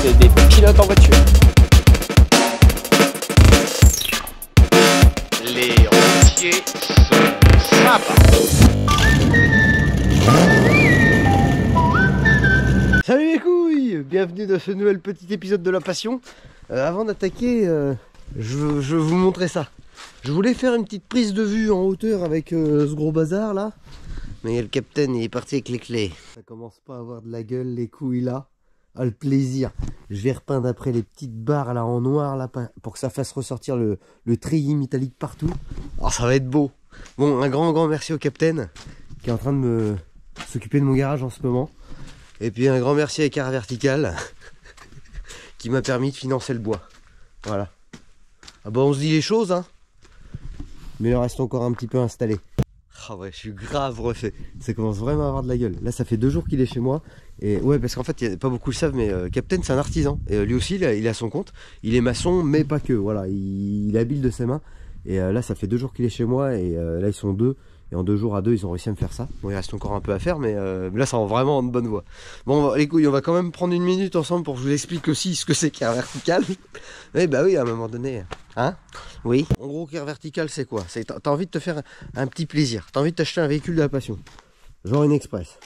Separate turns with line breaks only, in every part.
c'est des pilotes en voiture.
Les routiers sont sympas.
Salut les couilles, bienvenue dans ce nouvel petit épisode de La Passion. Avant d'attaquer, je veux vous montrer ça. Je voulais faire une petite prise de vue en hauteur avec ce gros bazar là. Mais le capitaine il est parti avec les clés. Ça commence pas à avoir de la gueule les couilles là. Ah le plaisir. Je vais repeindre après les petites barres là en noir là pour que ça fasse ressortir le treillis métallique partout. Alors ça va être beau. Bon, un grand merci au capitaine qui est en train de s'occuper de mon garage en ce moment. Et puis un grand merci à Écart Vertical qui m'a permis de financer le bois. Voilà. Ah bah on se dit les choses hein. Mais il reste encore un petit peu installé. Ah ouais, je suis grave refait. Ça commence vraiment à avoir de la gueule. Là ça fait 2 jours qu'il est chez moi. Et ouais parce qu'en fait, pas beaucoup le savent, mais Captain c'est un artisan. Et lui aussi il a son compte. Il est maçon mais pas que. Voilà, il habile de ses mains. Et là ça fait 2 jours qu'il est chez moi. Et là ils sont 2. Et en 2 jours à 2 ils ont réussi à me faire ça. Bon il reste encore un peu à faire mais là ça va vraiment en bonne voie. Bon les couilles on va quand même prendre une minute ensemble pour que je vous explique aussi ce que c'est qu'un vertical. Eh bah oui à un moment donné. Hein? Oui. En gros qu'un vertical c'est quoi? C'est t'as envie de te faire un petit plaisir. T'as envie de t'acheter un véhicule de la passion. Genre une express.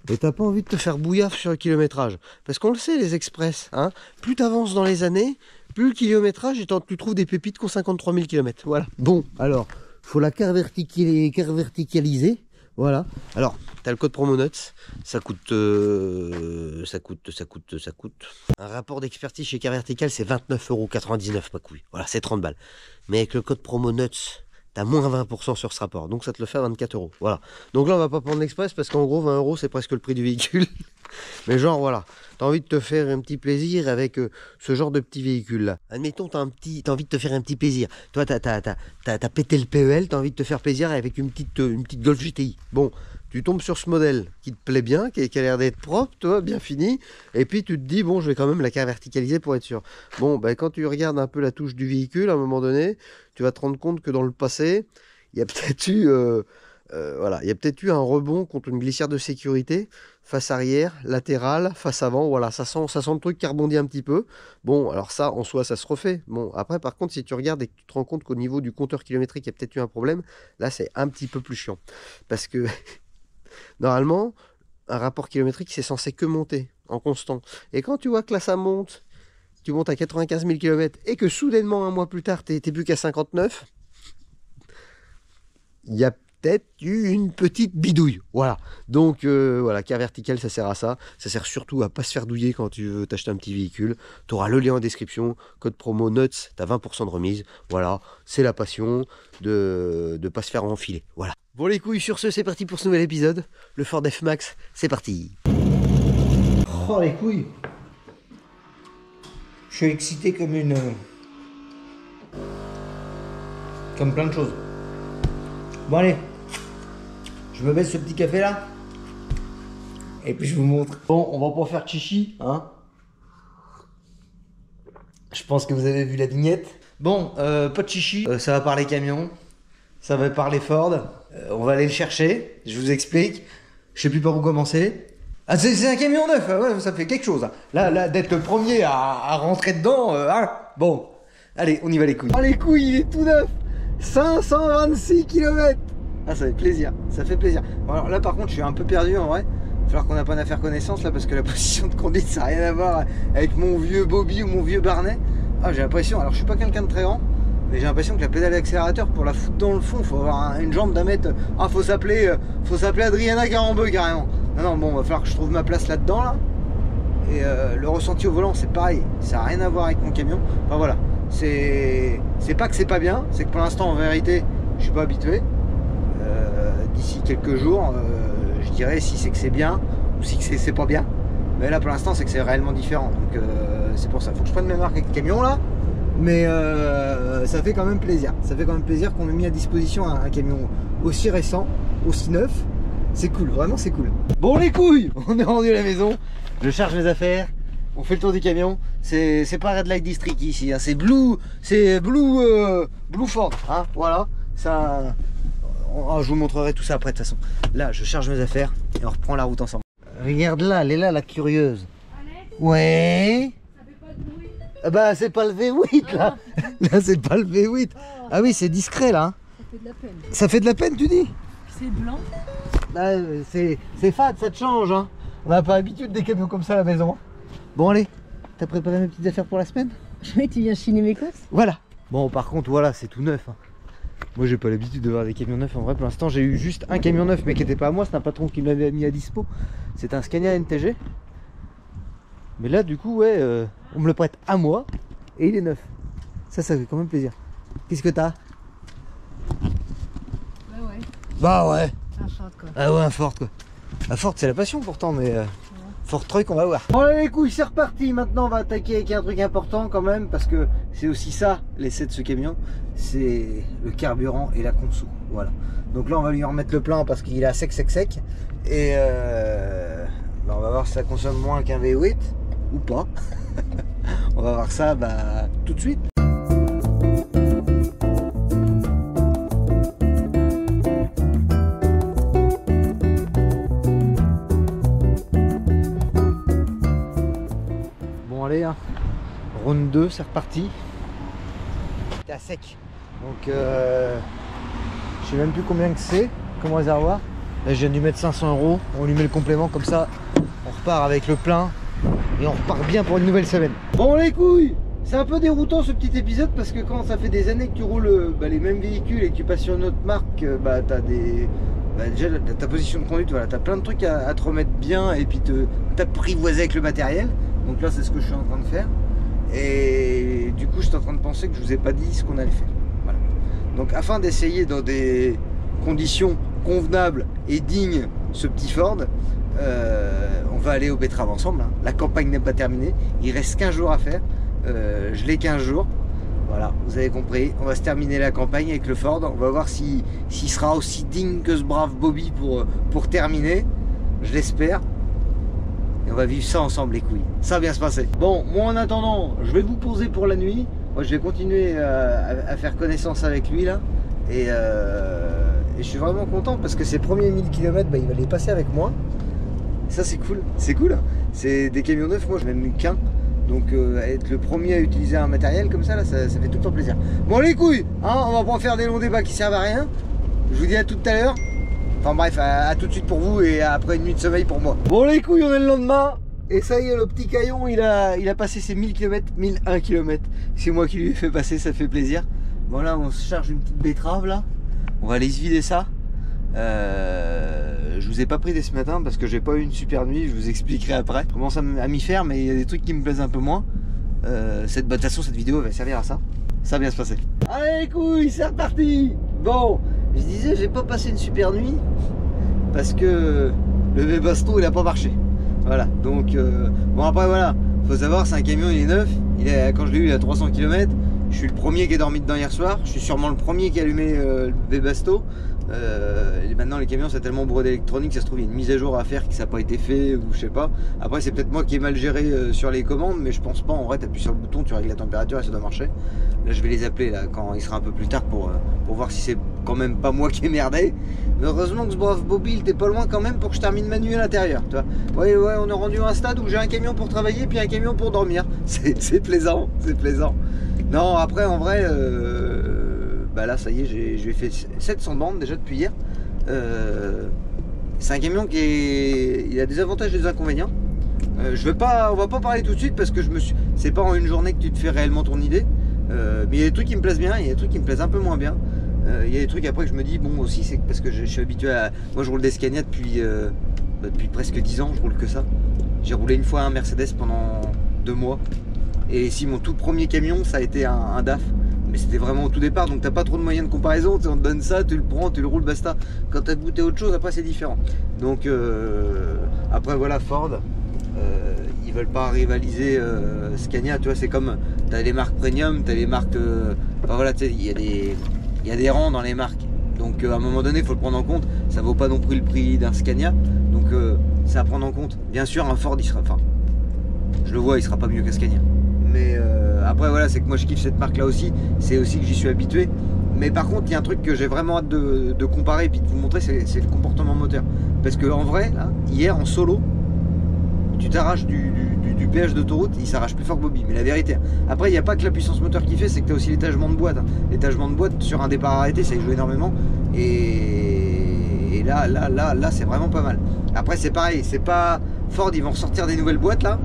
Et t'as pas envie de te faire bouillaf sur le kilométrage. Parce qu'on le sait les express. Hein? Plus t'avances dans les années, plus le kilométrage et tu trouves des pépites qui ont 53 000 km. Voilà. Bon alors. Faut la carte verticaliser, voilà. Alors, t'as le code promo nuts, ça coûte. Un rapport d'expertise chez Car Vertical, c'est 29,99 €, ma couille. Voilà, c'est 30 balles. Mais avec le code promo nuts, t'as moins 20% sur ce rapport, donc ça te le fait à 24 €. Voilà. Donc là, on va pas prendre l'express parce qu'en gros, 20 € c'est presque le prix du véhicule. Mais genre voilà, t'as envie de te faire un petit plaisir avec ce genre de petit véhicule là. Admettons t'as envie de te faire un petit plaisir. Toi t'as pété le PEL, t'as envie de te faire plaisir avec une petite Golf GTI. Bon, tu tombes sur ce modèle qui te plaît bien, qui a l'air d'être propre, toi, bien fini. Et puis tu te dis bon je vais quand même la carte verticaliser pour être sûr. Bon ben quand tu regardes un peu la touche du véhicule, à un moment donné, tu vas te rendre compte que dans le passé, il y a peut-être eu voilà, il y a peut-être eu un rebond contre une glissière de sécurité, face arrière, latérale, face avant, voilà, ça sent le truc qui rebondit un petit peu. Bon, alors ça, en soi, ça se refait. Bon, après, par contre, si tu regardes et que tu te rends compte qu'au niveau du compteur kilométrique, il y a peut-être eu un problème, là, c'est un petit peu plus chiant. Parce que, normalement, un rapport kilométrique, c'est censé que monter, en constant. Et quand tu vois que là, ça monte, tu montes à 95 000 km, et que soudainement, un mois plus tard, t'es plus qu'à 59, il y a peut-être eu une petite bidouille, voilà. Donc voilà, Car Vertical ça sert à ça, ça sert surtout à pas se faire douiller quand tu veux t'acheter un petit véhicule. Tu auras le lien en description, code promo NUTS, t'as 20% de remise, voilà, c'est la passion de pas se faire enfiler, voilà. Bon les couilles, sur ce c'est parti pour ce nouvel épisode, le Ford F-Max, c'est parti.
Oh les couilles, je suis excité comme plein de choses. Bon allez, je me baisse ce petit café là et puis je vous montre. Bon, on va pas faire chichi, hein. Je pense que vous avez vu la vignette. Bon, pas de chichi, ça va parler camion, ça va parler Ford. On va aller le chercher, je vous explique. Je sais plus par où commencer. Ah c'est un camion neuf, ouais, ça fait quelque chose. Hein. Là d'être le premier à rentrer dedans, hein. Bon, allez, on y va les couilles.
Oh les couilles, il est tout neuf, 526 km. Ah ça fait plaisir, ça fait plaisir. Bon, alors là par contre je suis un peu perdu en vrai. Il va falloir qu'on apprenne à faire connaissance là parce que la position de conduite ça n'a rien à voir avec mon vieux Bobby ou mon vieux Barnet. Ah j'ai l'impression, alors je suis pas quelqu'un de très grand, mais j'ai l'impression que la pédale d'accélérateur pour la foutre dans le fond, faut avoir une jambe d'un mètre. Ah faut s'appeler Adriana Garambeu carrément. Non bon va falloir que je trouve ma place là-dedans là. Et le ressenti au volant c'est pareil, ça n'a rien à voir avec mon camion. Enfin voilà, c'est pas que c'est pas bien, c'est que pour l'instant en vérité je suis pas habitué. D'ici quelques jours je dirais si c'est que c'est bien ou si c'est pas bien, mais là pour l'instant c'est que c'est réellement différent, donc c'est pour ça, faut que je prenne mes marques avec le camion là, mais ça fait quand même plaisir, qu'on ait mis à disposition un camion aussi récent, aussi neuf, c'est cool, vraiment c'est cool. Bon les couilles, on est rendu à la maison, je charge mes affaires, on fait le tour du camion, c'est pas Red Light District ici, hein. c'est Blue Ford, hein, voilà, ça... Oh, je vous montrerai tout ça après de toute façon. Là, je charge mes affaires et on reprend la route ensemble. Regarde là, elle est là, la curieuse. Ouais.
Ça
Ah bah c'est pas le V8 là. Là c'est pas le V8. Ah oui, c'est discret là.
Ça fait de la peine.
Ça fait de la peine, tu dis?
C'est blanc.
Bah, c'est fade, ça te change hein. On n'a pas l'habitude des camions comme ça à la maison. Bon allez, t'as préparé mes petites affaires pour la semaine?
Oui, tu viens chiner mes cosses.
Voilà. Bon par contre voilà, c'est tout neuf hein. Moi j'ai pas l'habitude de voir des camions neufs en vrai. Pour l'instant j'ai eu juste un camion neuf mais qui était pas à moi, c'est un patron qui me l'avait mis à dispo. C'est un Scania NTG. Mais là du coup ouais, on me le prête à moi et il est neuf. Ça fait quand même plaisir. Qu'est-ce que t'as?
Bah ouais.
Bah ouais.
Un Ford quoi.
Ah ouais, un Ford quoi. Un Ford c'est la passion pourtant mais Ford Truck on va voir. Bon allez les couilles, c'est reparti. Maintenant on va attaquer avec un truc important quand même parce que c'est aussi ça l'essai de ce camion. C'est le carburant et la conso. Voilà. Donc là on va lui remettre le plein parce qu'il est à sec. Et bah, on va voir si ça consomme moins qu'un V8 ou pas. On va voir ça tout de suite. Bon allez, hein. Round 2, c'est reparti. T'es à sec. Donc je sais même plus combien que c'est comme réservoir. Là je viens de lui mettre 500 €. On lui met le complément comme ça. On repart avec le plein. Et on repart bien pour une nouvelle semaine. Bon les couilles, c'est un peu déroutant ce petit épisode parce que quand ça fait des années que tu roules les mêmes véhicules et que tu passes sur une autre marque, t'as des... déjà ta position de conduite, voilà, t'as plein de trucs à te remettre bien et puis t'apprivoiser avec le matériel. Donc là c'est ce que je suis en train de faire. Et du coup j'étais en train de penser que je vous ai pas dit ce qu'on allait faire. Voilà. Donc afin d'essayer dans des conditions convenables et dignes ce petit Ford, on va aller aux betteraves ensemble hein. La campagne n'est pas terminée, il reste 15 jours à faire. Je l'ai 15 jours. Voilà, vous avez compris, on va se terminer la campagne avec le Ford. On va voir s'il sera aussi digne que ce brave Bobby pour terminer. Je l'espère. Et on va vivre ça ensemble les couilles. Ça va bien se passer. Bon, moi en attendant, je vais vous poser pour la nuit. Moi je vais continuer à faire connaissance avec lui là. Et je suis vraiment content parce que ses premiers 1000 km, il va les passer avec moi. Ça c'est cool, c'est cool. C'est des camions neufs, moi je n'en ai même eu qu'un. Donc être le premier à utiliser un matériel comme ça, là, ça fait tout le temps plaisir. Bon les couilles, hein, on va pas faire des longs débats qui servent à rien. Je vous dis à tout à l'heure. Enfin bref, à tout de suite pour vous et après une nuit de sommeil pour moi. Bon les couilles, on est le lendemain. Et ça y est, le petit caillon, il a passé ses 1000 km, 1001 km. C'est moi qui lui ai fait passer, ça fait plaisir. Bon là, on se charge une petite betterave là. On va aller se vider ça. Je vous ai pas pris dès ce matin parce que j'ai pas eu une super nuit, je vous expliquerai après. Je commence à m'y faire mais il y a des trucs qui me plaisent un peu moins. De toute façon cette vidéo va servir à ça. Ça va bien se passer. Allez les couilles, c'est reparti. Bon, je disais j'ai pas passé une super nuit parce que le Webasto il a pas marché. Voilà, donc bon après voilà, faut savoir c'est un camion, il est neuf, quand je l'ai eu il a 300 km. Je suis le premier qui est dormi dedans hier soir, je suis sûrement le premier qui a allumé le Webasto. Et maintenant les camions c'est tellement bourré d'électronique, ça se trouve il y a une mise à jour à faire qui ça n'a pas été fait ou je sais pas. Après c'est peut-être moi qui ai mal géré sur les commandes, mais je pense pas. En vrai t'appuies sur le bouton, tu règles la température et ça doit marcher. Là je vais les appeler là quand il sera un peu plus tard pour voir si c'est quand même pas moi qui ai merdé. Mais heureusement que ce brave Bobby il était pas loin quand même pour que je termine ma nuit à l'intérieur. Ouais, on est rendu à un stade où j'ai un camion pour travailler puis un camion pour dormir. C'est plaisant, c'est plaisant. Non après en vrai là ça y est, j'ai fait 700 bandes déjà depuis hier. C'est un camion il a des avantages et des inconvénients. On va pas parler tout de suite parce que c'est pas en une journée que tu te fais réellement ton idée. Mais il y a des trucs qui me plaisent bien, il y a des trucs qui me plaisent un peu moins bien. Il y a des trucs après que je me dis bon aussi c'est parce que je suis habitué à... Moi je roule des Scania depuis presque 10 ans, je roule que ça. J'ai roulé une fois un Mercedes pendant 2 mois. Et si mon tout premier camion ça a été un DAF. Mais c'était vraiment au tout départ, donc t'as pas trop de moyens de comparaison. On te donne ça, tu le prends, tu le roules, basta. Quand t'as goûté autre chose, après c'est différent. Donc après voilà, Ford, ils veulent pas rivaliser Scania, tu vois, c'est comme t'as les marques premium, t'as les marques enfin voilà, tu sais, il y a des rangs dans les marques. Donc à un moment donné, il faut le prendre en compte. Ça vaut pas non plus le prix d'un Scania. Donc c'est à prendre en compte. Bien sûr, un Ford, je le vois, il sera pas mieux qu'un Scania. Mais après voilà, c'est que moi je kiffe cette marque là aussi, c'est aussi que j'y suis habitué. Mais par contre il y a un truc que j'ai vraiment hâte de comparer et puis de vous montrer, c'est le comportement moteur. Parce que en vrai là, hier en solo,
tu t'arraches du péage d'autoroute, il s'arrache plus fort que Bobby. Mais la vérité, après il n'y a pas que la puissance moteur qui fait, c'est que tu as aussi l'étagement de boîte. L'étagement de boîte sur un départ arrêté, ça y joue énormément. Et là c'est vraiment pas mal. Après c'est pareil, c'est pas Ford, ils vont ressortir des nouvelles boîtes là.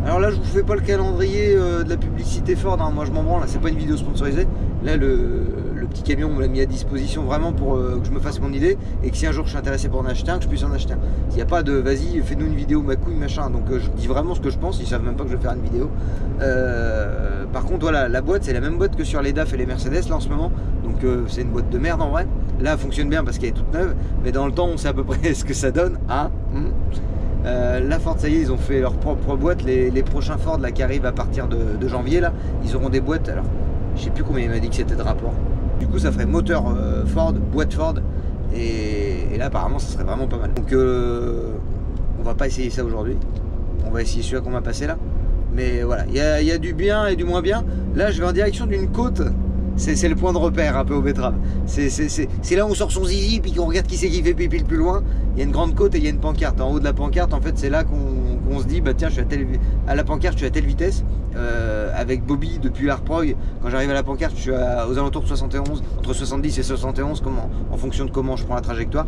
Alors là je vous fais pas le calendrier de la publicité Ford, hein. Moi je m'en branle, c'est pas une vidéo sponsorisée. Là le petit camion on me l'a mis à disposition vraiment pour que je me fasse mon idée et que si un jour je suis intéressé pour en acheter un, que je puisse en acheter un. Il n'y a pas de vas-y fais-nous une vidéo ma couille machin, donc je dis vraiment ce que je pense, ils savent même pas que je vais faire une vidéo. Par contre voilà, la boîte c'est la même boîte que sur les DAF et les Mercedes là en ce moment, donc c'est une boîte de merde en vrai. Là elle fonctionne bien parce qu'elle est toute neuve, mais dans le temps on sait à peu près ce que ça donne, hein. Là Ford ça y est, ils ont fait leur propre boîte. Les prochains Ford là qui arrivent à partir de janvier là, ils auront des boîtes. Alors je sais plus combien il m'a dit que c'était de rapport. Du coup ça ferait moteur Ford, boîte Ford, et là apparemment ça serait vraiment pas mal. Donc on va pas essayer ça aujourd'hui, on va essayer celui-là qu'on m'a passé là. Mais voilà, il y a du bien et du moins bien. Là je vais en direction d'une côte. C'est le point de repère un peu aux betteraves. C'est là où on sort son zizi puis qu'on regarde qui c'est qui fait pipi le plus loin. Il y a une grande côte et il y a une pancarte. En haut de la pancarte, en fait, c'est là qu'on se dit bah tiens, je suis à la pancarte, je suis à telle vitesse. Avec Bobby depuis l'Arprog, quand j'arrive à la pancarte, je suis aux alentours de 71, entre 70 et 71, en fonction de comment je prends la trajectoire.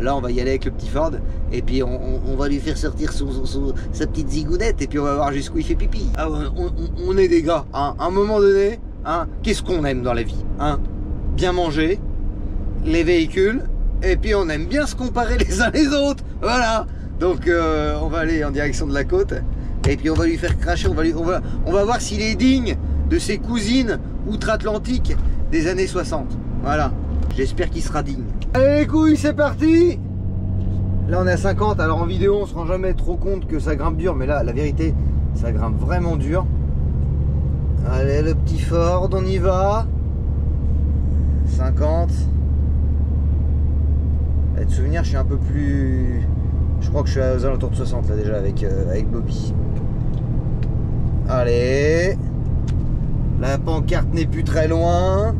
Là, on va y aller avec le petit Ford et puis on va lui faire sortir sa petite zigounette et puis on va voir jusqu'où il fait pipi. Ah, on est des gars, hein. À un moment donné. Hein, qu'est-ce qu'on aime dans la vie, hein? Bien manger, les véhicules, et puis on aime bien se comparer les uns les autres. Voilà. Donc on va aller en direction de la côte, et puis on va lui faire cracher. On va voir s'il est digne de ses cousines outre-Atlantique des années 60. Voilà. J'espère qu'il sera digne. Allez les couilles, c'est parti. Là on est à 50. Alors en vidéo on se rend jamais trop compte que ça grimpe dur, mais là la vérité, ça grimpe vraiment dur. Allez le petit Ford, on y va. 50. Et de souvenir, je suis un peu plus... Je crois que je suis aux alentours de 60 là déjà avec Bobby. Allez. La pancarte n'est plus très loin.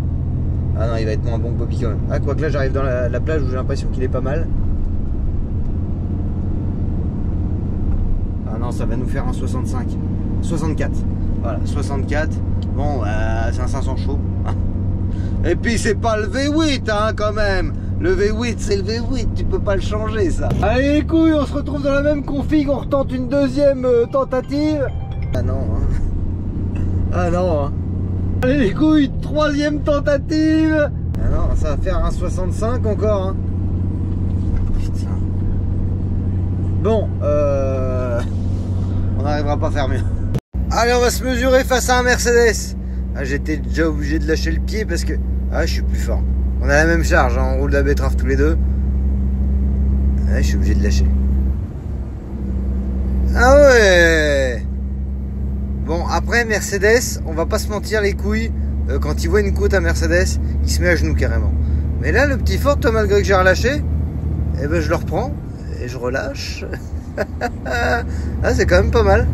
Ah non, il va être moins bon que Bobby quand même. Ah, quoique là j'arrive dans la plage où j'ai l'impression qu'il est pas mal. Ah non, ça va nous faire un 65. 64. Voilà, 64. Bon, c'est un 500 chaud. Et puis c'est pas le V8 hein, quand même. Le V8 c'est le V8, tu peux pas le changer ça. Allez les couilles, on se retrouve dans la même config, on retente une deuxième tentative. Ah non hein. Ah non hein. Allez les couilles, troisième tentative. Ah non, ça va faire un 65 encore hein. Putain. Bon, on n'arrivera pas à faire mieux. Allez, on va se mesurer face à un Mercedes. Ah, j'étais déjà obligé de lâcher le pied parce que... Ah, je suis plus fort. On a la même charge, hein, on roule de la betterave tous les deux. Ah, je suis obligé de lâcher. Ah ouais. Bon, après, Mercedes, on va pas se mentir les couilles. Quand il voit une côte à Mercedes, il se met à genoux carrément. Mais là, le petit Ford, toi, malgré que j'ai relâché, eh ben, je le reprends et je relâche. Ah, c'est quand même pas mal.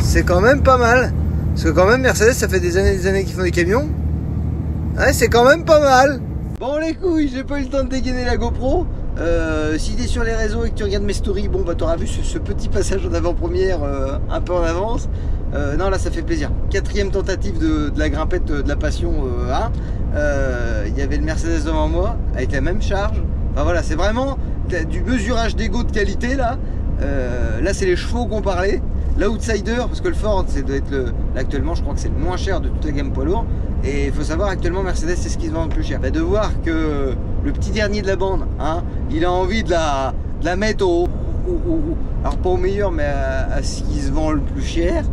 C'est quand même pas mal. Parce que quand même Mercedes ça fait des années qu'ils font des camions. Ouais, c'est quand même pas mal. Bon les couilles, j'ai pas eu le temps de dégainer la GoPro. Si t'es sur les réseaux et que tu regardes mes stories, bon bah t'auras vu ce petit passage en avant-première un peu en avance. Non là ça fait plaisir. Quatrième tentative de la grimpette de la passion 1. Il y avait le Mercedes devant moi avec la même charge. Enfin voilà, c'est vraiment du mesurage d'ego de qualité là. Là c'est les chevaux qu'on parlait. L'outsider, parce que le Ford, c'est doit être actuellement, je crois que c'est le moins cher de toute la gamme poids lourd. Et il faut savoir, actuellement, Mercedes, c'est ce qui se vend le plus cher. Bah, de voir que le petit dernier de la bande, hein, il a envie de la mettre alors pas au meilleur, mais à ce qui se vend le plus cher,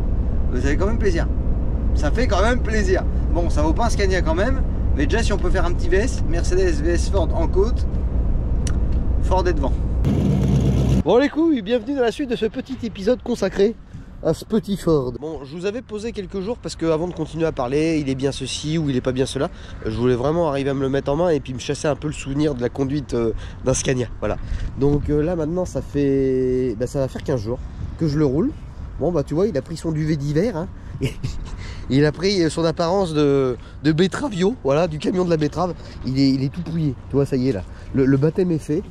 ça fait quand même plaisir. Ça fait quand même plaisir. Bon, ça vaut pas un Scania quand même, mais déjà, si on peut faire un petit VS, Mercedes VS Ford en côte, Ford est devant. Bon les couilles, bienvenue dans la suite de ce petit épisode consacré à ce petit Ford. Bon, je vous avais posé quelques jours parce que avant de continuer à parler, il est bien ceci ou il est pas bien cela, je voulais vraiment arriver à me le mettre en main et puis me chasser un peu le souvenir de la conduite d'un Scania. Voilà. Donc là maintenant ça fait, ça va faire 15 jours que je le roule. Bon bah tu vois, il a pris son duvet d'hiver, hein. Il a pris son apparence de bettravio, voilà, du camion de la betterave. Il est tout pouillé, tu vois, ça y est là. Le baptême est fait.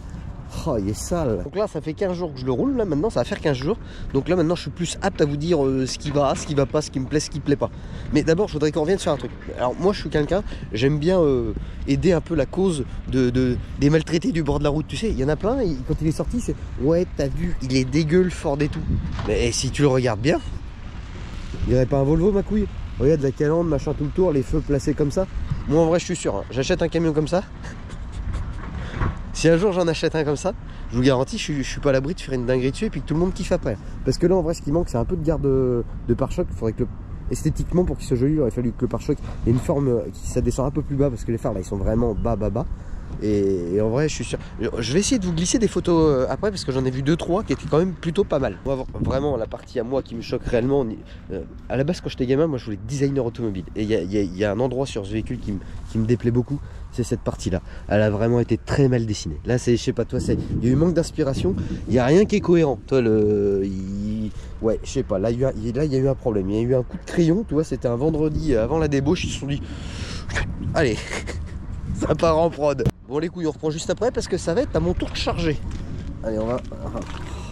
Oh, il est sale. Donc là, ça fait 15 jours que je le roule. Là, maintenant, ça va faire 15 jours. Donc là, maintenant, je suis plus apte à vous dire ce qui va pas, ce qui me plaît, ce qui me plaît pas. Mais d'abord, je voudrais qu'on revienne sur un truc. Alors, moi, je suis quelqu'un, j'aime bien aider un peu la cause des maltraités du bord de la route. Tu sais, il y en a plein. Quand il est sorti, c'est ouais, t'as vu, il est dégueu le Ford et tout. Mais si tu le regardes bien, il n'y aurait pas un Volvo, ma couille. Regarde la calandre, machin tout le tour, les feux placés comme ça. Moi, en vrai, je suis sûr. Hein, j'achète un camion comme ça. Si un jour j'en achète un comme ça, je vous garantis, je suis pas à l'abri de faire une dinguerie dessus et puis que tout le monde kiffe après. Parce que là, en vrai, ce qui manque, c'est un peu de garde de pare-choc. Il faudrait que esthétiquement, pour qu'il soit joli, il aurait fallu que le pare-choc ait une forme qui ça descend un peu plus bas parce que les phares là, ils sont vraiment bas. Et en vrai, je suis sûr. Je vais essayer de vous glisser des photos après parce que j'en ai vu 2-3 qui étaient quand même plutôt pas mal. Moi, vraiment, la partie à moi qui me choque réellement, à la base, quand j'étais gamin, moi je voulais être designer automobile. Et il y a un endroit sur ce véhicule qui me déplaît beaucoup, c'est cette partie-là. Elle a vraiment été très mal dessinée. Là, je sais pas, toi, il y a eu manque d'inspiration. Il n'y a rien qui est cohérent. Toi, ouais, je sais pas. Là, il y a eu un problème. Il y a eu un coup de crayon. Tu vois, c'était un vendredi avant la débauche. Ils se sont dit, allez, ça part en prod. Bon les couilles, on reprend juste après parce que ça va être à mon tour de charger. Allez, on va...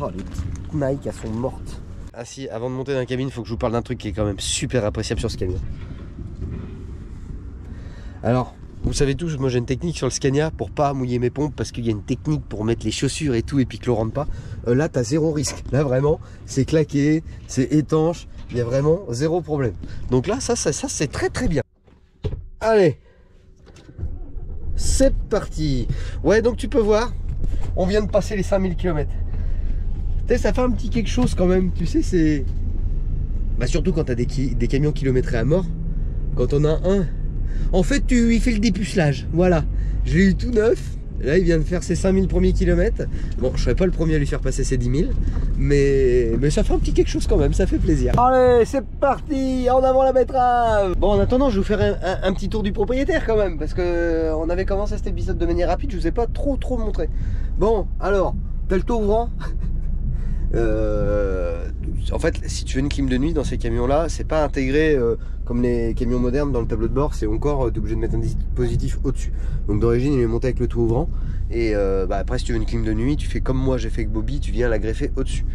Oh, les petites Nike, elles sont mortes. Ah si, avant de monter dans la cabine, il faut que je vous parle d'un truc qui est quand même super appréciable sur ce camion. Alors, vous savez tous, moi j'ai une technique sur le Scania pour pas mouiller mes pompes parce qu'il y a une technique pour mettre les chaussures et tout et puis que l'eau rentre pas. Là, t'as zéro risque. Là, vraiment, c'est claqué, c'est étanche, il y a vraiment zéro problème. Donc là, ça c'est très très bien. Allez, c'est parti. Ouais, donc tu peux voir, on vient de passer les 5000 km. Tu sais, ça fait un petit quelque chose quand même. Tu sais, c'est... Bah surtout quand tu as des camions kilométrés à mort. Quand on a un... En fait, il fait le dépucelage. Voilà. Je l'ai eu tout neuf. Là, il vient de faire ses 5000 premiers kilomètres. Bon, je serai pas le premier à lui faire passer ses 10 000. Mais ça fait un petit quelque chose quand même. Ça fait plaisir. Allez, c'est parti. En avant la betterave. Bon, en attendant, je vais vous faire un petit tour du propriétaire quand même. Parce que on avait commencé cet épisode de manière rapide. Je vous ai pas trop montré. Bon, alors, t'as le toit ouvrant. En fait, si tu veux une clim de nuit dans ces camions là, c'est pas intégré comme les camions modernes dans le tableau de bord, c'est encore t'es obligé de mettre un dispositif au dessus. Donc d'origine il est monté avec le toit ouvrant et après si tu veux une clim de nuit, tu fais comme moi j'ai fait avec Bobby, tu viens la greffer au dessus.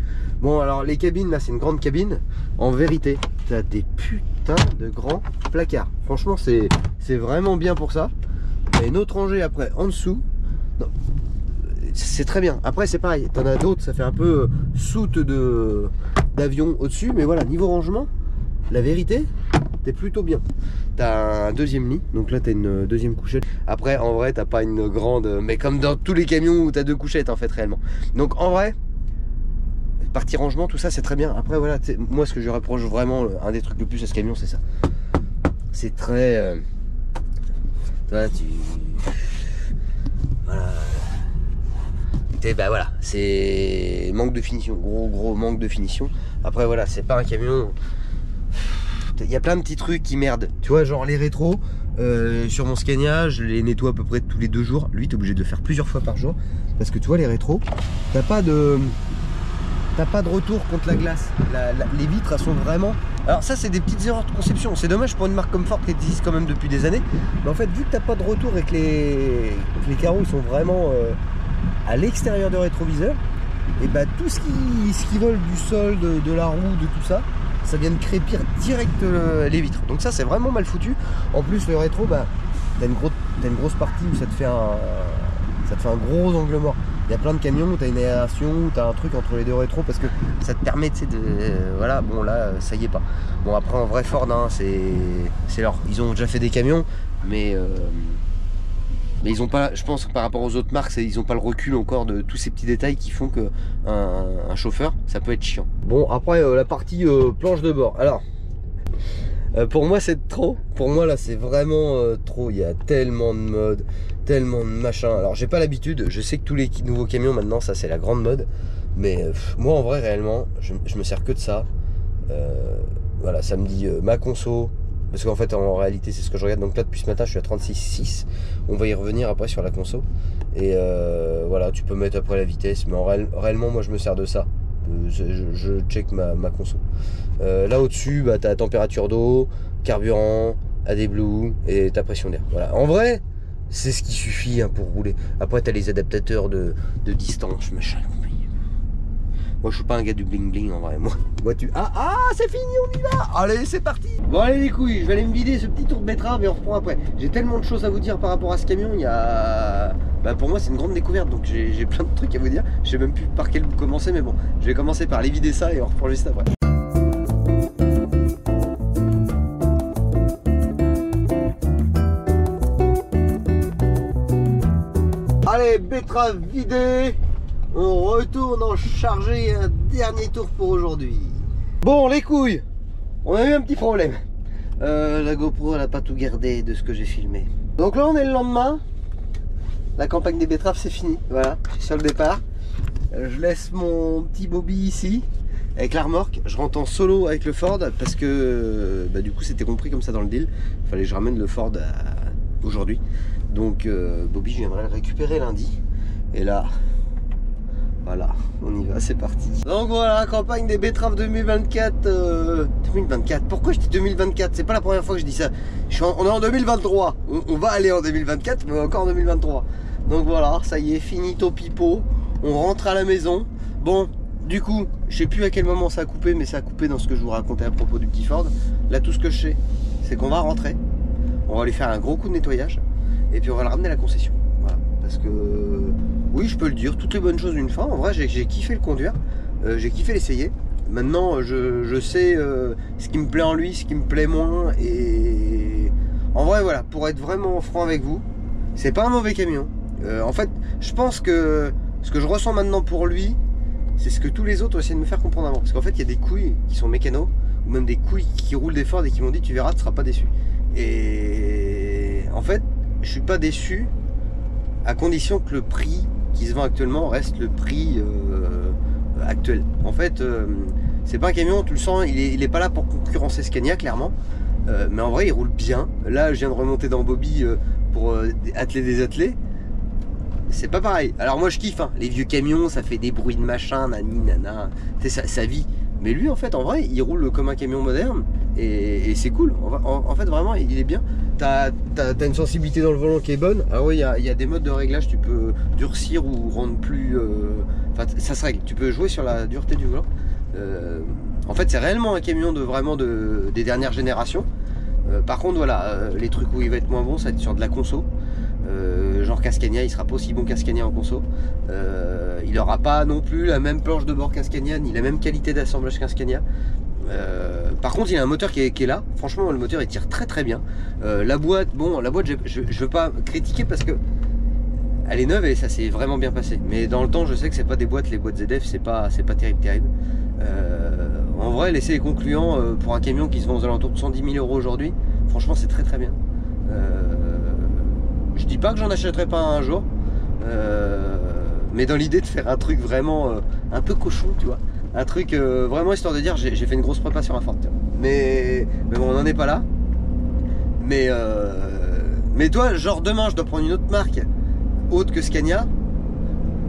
Bon alors les cabines là, c'est une grande cabine. En vérité t'as des putains de grands placards. Franchement c'est vraiment bien pour ça. Il y a une autre rangée après en dessous. Non. C'est très bien. Après c'est pareil, t'en as d'autres, ça fait un peu soute d'avion au-dessus, mais voilà, niveau rangement, la vérité, t'es plutôt bien. T'as un deuxième lit, donc là t'as une deuxième couchette. Après en vrai t'as pas une grande, mais comme dans tous les camions où t'as deux couchettes en fait réellement. Donc en vrai, partie rangement, tout ça c'est très bien. Après voilà, moi ce que je reproche vraiment, un des trucs le plus à ce camion c'est ça. C'est très... voilà, voilà. Bah voilà, c'est manque de finition, gros manque de finition. Après voilà, c'est pas un camion. Il y a plein de petits trucs qui merdent. Tu vois, genre les rétros sur mon Scania, je les nettoie à peu près tous les 2 jours. Lui, t'es obligé de le faire plusieurs fois par jour parce que tu vois les rétros, t'as pas de retour contre la glace. Les vitres, elles sont vraiment... Alors ça, c'est des petites erreurs de conception. C'est dommage pour une marque comme Ford qui existe quand même depuis des années. Mais en fait, vu que t'as pas de retour et que les carreaux ils sont vraiment à l'extérieur du rétroviseur, et bah tout ce qui vole du sol, de la roue, de tout ça, ça vient de crépir direct les vitres. Donc ça c'est vraiment mal foutu. En plus le rétro, bah t'as une grosse partie où ça te fait un gros angle mort. Il y a plein de camions où t'as une aération, où t'as un truc entre les deux rétros parce que ça te permet de voilà, bon là ça y est pas. Bon après en vrai Ford hein, c'est leur, ils ont déjà fait des camions mais ils ont pas, je pense par rapport aux autres marques, ils ont pas le recul encore de tous ces petits détails qui font que un chauffeur, ça peut être chiant. Bon après la partie planche de bord. Alors pour moi c'est trop. Pour moi là c'est vraiment trop. Il y a tellement de modes, tellement de machins. Alors j'ai pas l'habitude. Je sais que tous les nouveaux camions maintenant ça c'est la grande mode. Mais moi en vrai réellement je me sers que de ça. Voilà, ça me dit ma conso. Parce qu'en fait en réalité c'est ce que je regarde. Donc là depuis ce matin je suis à 36,6. On va y revenir après sur la conso. Et voilà, tu peux mettre après la vitesse. Mais réellement moi je me sers de ça. Je check ma conso. Là au dessus bah, tu as la température d'eau, carburant, AdBlue et ta pression d'air. Voilà. En vrai C'est ce qui suffit hein, pour rouler. Après, t'as les adaptateurs de distance, machin. Moi, je suis pas un gars du bling bling en vrai. Moi, tu. Ah, c'est fini, on y va. Allez, c'est parti. Bon, allez les couilles, je vais aller me vider ce petit tour de betterave et on reprend après. J'ai tellement de choses à vous dire par rapport à ce camion. Il y a. Bah, pour moi, c'est une grande découverte, donc j'ai plein de trucs à vous dire. Je sais même plus par quel bout commencer, mais bon, je vais commencer par aller vider ça et on reprend juste après. Allez, betterave vidée. On retourne en charger un dernier tour pour aujourd'hui. Bon, les couilles, on a eu un petit problème. La GoPro, elle a pas tout gardé de ce que j'ai filmé. Donc là, on est le lendemain. La campagne des betteraves, c'est fini. Voilà, je suis sur le départ. Je laisse mon petit Bobby ici, avec la remorque. Je rentre en solo avec le Ford, parce que bah, du coup, c'était compris comme ça dans le deal. Il fallait que je ramène le Ford aujourd'hui. Donc, Bobby, je viendrai le récupérer lundi. Et là... Voilà, on y va, c'est parti. Donc voilà, campagne des betteraves 2024. 2024, pourquoi je dis 2024? C'est pas la première fois que je dis ça. On est en 2023. On va aller en 2024, mais encore en 2023. Donc voilà, ça y est, finito pipo. On rentre à la maison. Bon, du coup, je sais plus à quel moment ça a coupé, mais ça a coupé dans ce que je vous racontais à propos du petit Ford. Là, tout ce que je sais, c'est qu'on va rentrer. On va lui faire un gros coup de nettoyage. Et puis on va le ramener à la concession. Voilà, parce que... Oui, je peux le dire, toutes les bonnes choses d'une fin. En vrai, j'ai kiffé le conduire, j'ai kiffé l'essayer. Maintenant, je sais ce qui me plaît en lui, ce qui me plaît moins. Et en vrai, voilà, pour être vraiment franc avec vous, c'est pas un mauvais camion. En fait, je pense que ce que je ressens maintenant pour lui, c'est ce que tous les autres ont essayé de me faire comprendre avant. Parce qu'en fait, il y a des couilles qui sont mécanos, ou même des couilles qui roulent des Ford et qui m'ont dit, tu verras, tu seras pas déçu. Et en fait, je suis pas déçu à condition que le prix qui se vend actuellement reste le prix actuel. En fait, c'est pas un camion, tu le sens, il est pas là pour concurrencer Scania, clairement. Mais en vrai, il roule bien. Là, je viens de remonter dans Bobby pour atteler des attelés. C'est pas pareil. Alors moi, je kiffe, hein. Les vieux camions, ça fait des bruits de machin, nani, nana. C'est sa vie. Mais lui, en fait, en vrai, il roule comme un camion moderne. Et c'est cool. En fait, vraiment, il est bien. T'as une sensibilité dans le volant qui est bonne. Ah oui, il y a des modes de réglage. Tu peux durcir ou rendre plus... Enfin, ça se règle. Tu peux jouer sur la dureté du volant. En fait, c'est réellement un camion des dernières générations. Par contre, voilà, les trucs où il va être moins bon, ça va être sur de la conso. Genre qu'un Scania, il sera pas aussi bon qu'un Scania en conso. Il n'aura pas non plus la même planche de bord qu'un Scania, ni la même qualité d'assemblage qu'un Scania. Par contre, il y a un moteur qui est là. Franchement, le moteur il tire très très bien. La boîte, bon, je veux pas critiquer parce que elle est neuve et ça s'est vraiment bien passé. Mais dans le temps, je sais que c'est pas des boîtes, les boîtes ZF, c'est pas terrible. En vrai, l'essai est concluant pour un camion qui se vend aux alentours de 110 000 € aujourd'hui. Franchement, c'est très très bien. Je dis pas que j'en achèterai pas un jour, mais dans l'idée de faire un truc vraiment un peu cochon, tu vois. Un truc vraiment histoire de dire j'ai fait une grosse prépa sur un Ford. Mais bon, on n'en est pas là. Mais toi, genre demain, je dois prendre une autre marque autre que Scania.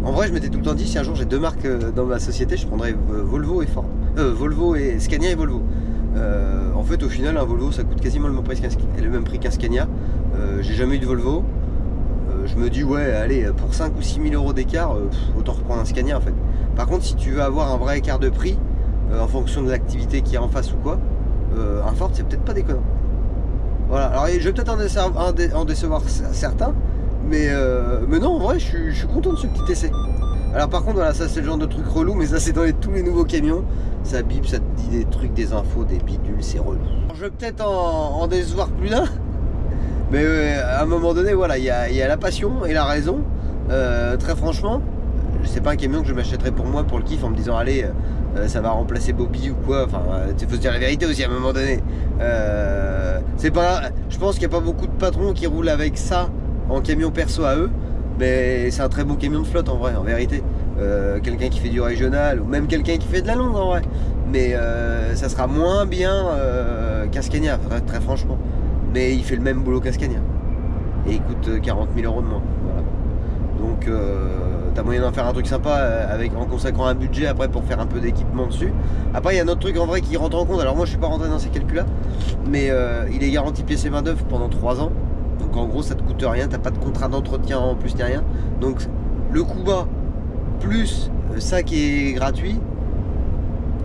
En vrai, je m'étais tout le temps dit si un jour j'ai deux marques dans ma société, je prendrais Volvo et Ford. Volvo et Scania et Volvo. En fait, au final, un Volvo, ça coûte quasiment le même prix qu'un Scania. J'ai jamais eu de Volvo. Je me dis, ouais, allez, pour 5 ou 6 000 € d'écart, autant reprendre un Scania en fait. Par contre, si tu veux avoir un vrai écart de prix, en fonction de l'activité qu'il y a en face ou quoi, un Ford, c'est peut-être pas déconnant. Voilà, alors je vais peut-être en décevoir certains, mais non, en vrai, je suis content de ce petit essai. Alors par contre, voilà, ça c'est le genre de truc relou, mais ça c'est dans tous les nouveaux camions. Ça bip, ça te dit des trucs, des infos, des bidules, c'est relou. Je vais peut-être en décevoir plus d'un. Mais à un moment donné, voilà, il y a la passion et la raison. Très franchement, c'est pas un camion que je m'achèterais pour moi, pour le kiff, en me disant allez, ça va remplacer Bobby ou quoi. Enfin, il faut se dire la vérité aussi à un moment donné. C'est pas, je pense qu'il n'y a pas beaucoup de patrons qui roulent avec ça en camion perso à eux. Mais c'est un très beau camion de flotte en vrai, en vérité. Quelqu'un qui fait du régional ou même quelqu'un qui fait de la longue en vrai. Mais ça sera moins bien qu'un Scania, très franchement. Mais il fait le même boulot qu'un Scania. Et il coûte 40 000 € de moins. Voilà. Donc t'as moyen d'en faire un truc sympa en consacrant un budget après pour faire un peu d'équipement dessus. Après il y a un autre truc en vrai qui rentre en compte. Alors moi je suis pas rentré dans ces calculs là. Mais il est garanti pièces et main d'œuvre pendant 3 ans. Donc en gros ça te coûte rien, t'as pas de contrat d'entretien en plus ni rien. Donc le coût bas plus ça qui est gratuit,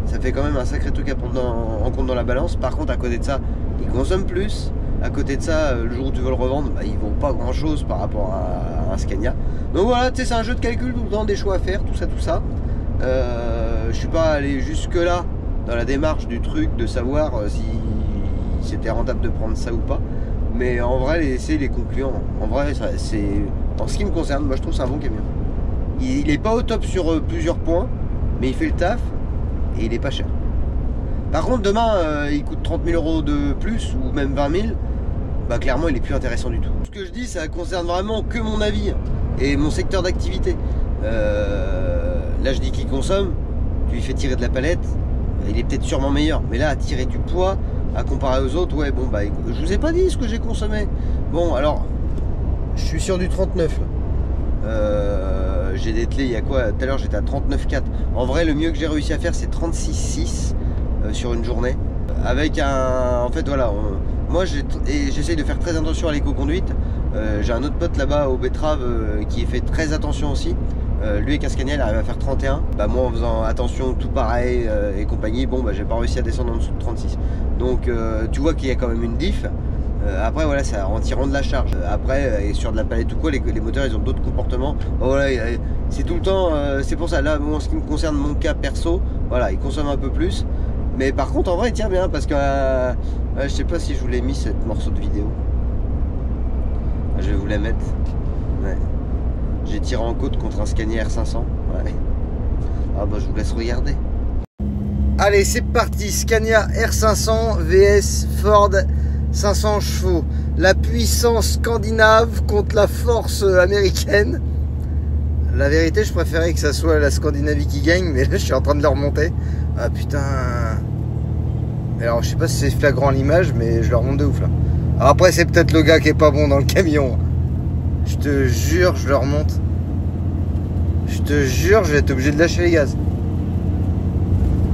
ça fait quand même un sacré truc à prendre en compte dans la balance. Par contre à côté de ça, ils consomment plus. À côté de ça, le jour où tu veux le revendre, bah, ils vaut pas grand chose par rapport à un Scania. Donc voilà, tu sais, c'est un jeu de calcul tout le temps, des choix à faire, tout ça. Je suis pas allé jusque là dans la démarche du truc de savoir si c'était rentable de prendre ça ou pas. Mais en vrai, c'est les concluants. En vrai, c'est en ce qui me concerne, moi je trouve c'est un bon camion. Il est pas au top sur plusieurs points, mais il fait le taf et il est pas cher. Par contre, demain, il coûte 30 000 € de plus ou même 20 000. Bah clairement, il est plus intéressant du tout. Ce que je dis, ça concerne vraiment que mon avis et mon secteur d'activité. Là, je dis qu'il consomme, tu lui fais tirer de la palette, il est peut-être sûrement meilleur. Mais là, à tirer du poids, à comparer aux autres, ouais, bon, bah, je vous ai pas dit ce que j'ai consommé. Bon, alors, je suis sur du 39. J'ai dételé, il y a quoi? Tout à l'heure, j'étais à 39,4. En vrai, le mieux que j'ai réussi à faire, c'est 36,6 sur une journée. Avec un... En fait, voilà, moi, j'essaye de faire très attention à l'éco-conduite. J'ai un autre pote là-bas au Betteraves qui fait très attention aussi. Lui avec un Scania, il arrive à faire 31. Bah moi en faisant attention, tout pareil et compagnie, bon bah j'ai pas réussi à descendre en dessous de 36. Donc tu vois qu'il y a quand même une diff. Après voilà, ça en tirant de la charge. Après et sur de la palette ou quoi, les moteurs ils ont d'autres comportements. Bon, voilà, c'est tout le temps, c'est pour ça. Là, moi, en ce qui me concerne mon cas perso, voilà, il consomme un peu plus. Mais par contre en vrai il tient bien parce que je sais pas si je vous l'ai mis cette morceau de vidéo. Je vais vous la mettre. Ouais. J'ai tiré en côte contre un Scania R500. Ouais. Ah bah je vous laisse regarder. Allez, c'est parti. Scania R500 vs Ford 500 chevaux. La puissance scandinave contre la force américaine. La vérité, je préférais que ça soit la Scandinavie qui gagne, mais là je suis en train de le remonter. Ah putain. Alors je sais pas si c'est flagrant à l'image, mais je le remonte de ouf là. Alors, après c'est peut-être le gars qui est pas bon dans le camion. Je te jure, je le remonte. Je te jure, je vais être obligé de lâcher les gaz.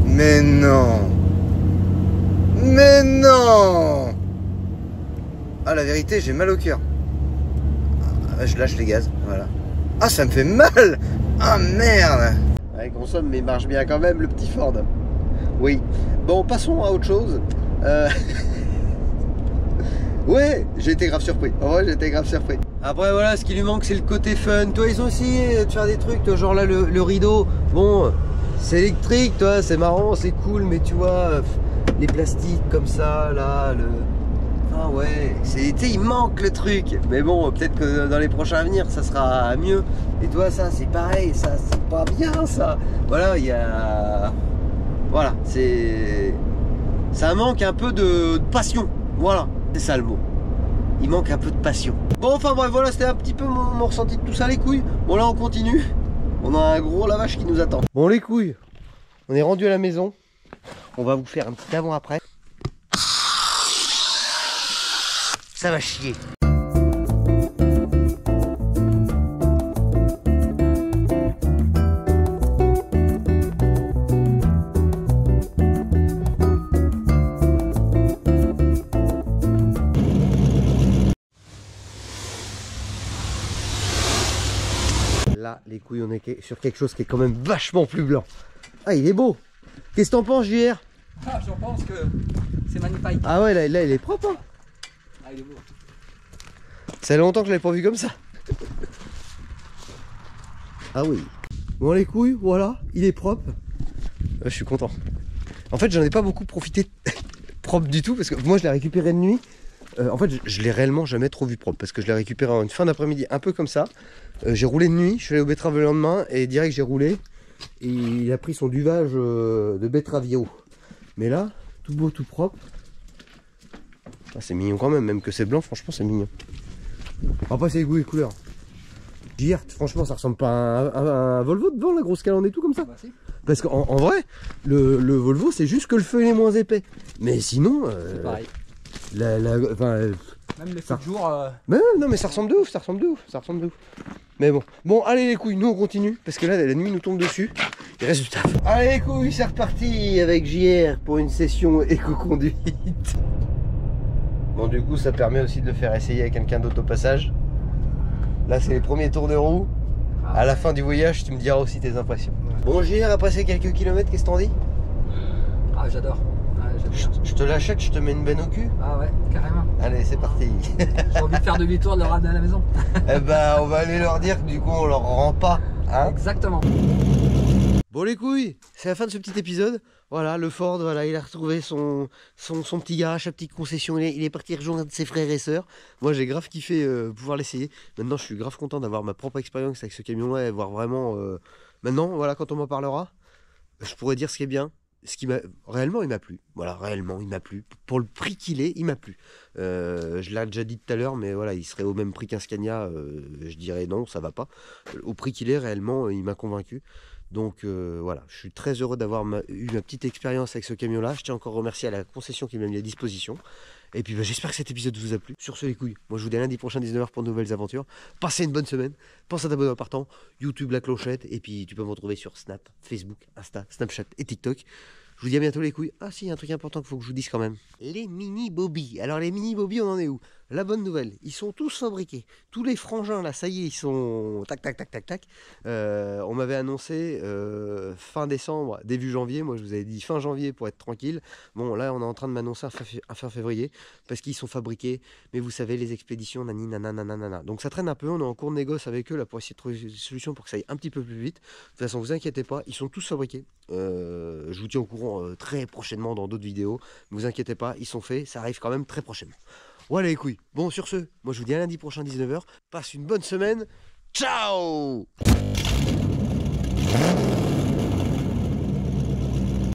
Mais non. Mais non. Ah, la vérité, j'ai mal au cœur. Ah, je lâche les gaz, voilà. Ah, ça me fait mal. Ah, merde. Ouais, il consomme, mais il marche bien quand même, le petit Ford. Oui. Bon, passons à autre chose. Ouais, j'ai été grave surpris. En vrai, j'ai été grave surpris. Après, voilà, ce qui lui manque, c'est le côté fun. Toi, ils ont essayé de faire des trucs, toi, genre là, le rideau. Bon, c'est électrique, toi, c'est marrant, c'est cool, mais tu vois, les plastiques comme ça, là, ah ouais, il manque le truc. Mais bon, peut-être que dans les prochains avenirs, ça sera mieux. Et toi, ça, c'est pareil, ça, c'est pas bien, ça. Voilà, il y a... Voilà, ça manque un peu de passion. Voilà. C'est ça le mot. Il manque un peu de passion. Bon, enfin bref, voilà, c'était un petit peu mon ressenti de tout ça, les couilles. Bon, là, on continue. On a un gros lavage qui nous attend. Bon, les couilles, on est rendu à la maison. On va vous faire un petit avant-après. Ça va chier. Là, les couilles, on est sur quelque chose qui est quand même vachement plus blanc. Ah, il est beau. Qu'est-ce que t'en penses, JR?
Ah, j'en pense que c'est magnifique.
Ah ouais, là, il est propre. Hein.
Ah, il est beau.
Ça fait longtemps que je l'avais pas vu comme ça. Ah oui. Bon, les couilles, voilà, il est propre. Je suis content. En fait, j'en ai pas beaucoup profité propre du tout parce que moi, je l'ai récupéré de nuit. En fait, je l'ai réellement jamais trop vu propre parce que je l'ai récupéré en une fin d'après-midi, un peu comme ça. J'ai roulé de nuit, je suis allé au Betteraves le lendemain et direct j'ai roulé et il a pris son duvage de betteravier. Mais là, tout beau, tout propre. Ah, c'est mignon quand même, même que c'est blanc, franchement c'est mignon. Après c'est les goûts et couleurs. JR, franchement ça ressemble pas à un Volvo devant la grosse calandre et tout comme ça. Bah, si. Parce qu'en vrai, le Volvo c'est juste que le feu il est moins épais. Mais sinon... c'est pareil.
Même les feux de jour...
Mais non mais ça ressemble de ouf, ça ressemble de ouf. Mais bon, allez les couilles, nous on continue, parce que là la nuit nous tombe dessus, il reste du taf. Allez les couilles, c'est reparti avec JR pour une session éco-conduite. Bon, du coup, ça permet aussi de le faire essayer à quelqu'un d'autre au passage. Là, c'est les premiers tours de roue. À la fin du voyage, tu me diras aussi tes impressions. Bon, JR a passé quelques kilomètres, qu'est-ce que t'en dis?
Ah, j'adore. Ouais, j'adore.
Je te l'achète, je te mets une benne au cul.
Ah ouais, carrément.
Allez, c'est parti.
J'ai envie de faire demi-tour, de le ramener à la maison.
Eh ben, on va aller leur dire que du coup, on leur rend pas. Hein?
Exactement.
Bon les couilles, c'est la fin de ce petit épisode. Voilà, le Ford, voilà, il a retrouvé son petit garage, sa petite concession. Il est parti rejoindre ses frères et sœurs. Moi, j'ai grave kiffé pouvoir l'essayer. Maintenant, je suis grave content d'avoir ma propre expérience avec ce camion-là et voir vraiment... Maintenant, voilà, quand on m'en parlera, je pourrais dire ce qui est bien. Ce qui m'a réellement, il m'a plu. Voilà, réellement, il m'a plu. Pour le prix qu'il est, il m'a plu. Je l'ai déjà dit tout à l'heure, mais voilà, il serait au même prix qu'un Scania. Je dirais non, ça va pas. Au prix qu'il est, réellement, il m'a convaincu. Donc voilà, je suis très heureux d'avoir eu ma petite expérience avec ce camion-là. Je tiens encore à remercier à la concession qui m'a mis à disposition. Et puis j'espère que cet épisode vous a plu. Sur ce les couilles, moi je vous dis à lundi prochain 19h pour de nouvelles aventures. Passez une bonne semaine. Pense à t'abonner en partant. YouTube, la clochette. Et puis tu peux me retrouver sur Snap, Facebook, Insta, Snapchat et TikTok. Je vous dis à bientôt les couilles. Ah si, il y a un truc important qu'il faut que je vous dise quand même. Les mini Bobby. Alors les mini Bobby, on en est où? La bonne nouvelle, ils sont tous fabriqués. Tous les frangins là, ça y est, ils sont tac tac tac tac tac. On m'avait annoncé fin décembre, début janvier. Moi je vous avais dit fin janvier pour être tranquille. Bon là on est en train de m'annoncer un fin février parce qu'ils sont fabriqués. Mais vous savez les expéditions nani nanana. Donc ça traîne un peu. On est en cours de négoce avec eux là pour essayer de trouver des solutions pour que ça aille un petit peu plus vite. De toute façon vous inquiétez pas, ils sont tous fabriqués. Je vous tiens au courant très prochainement dans d'autres vidéos. Ne vous inquiétez pas, ils sont faits. Ça arrive quand même très prochainement. Voilà les couilles. Bon sur ce, moi je vous dis à lundi prochain 19h. Passe une bonne semaine. Ciao.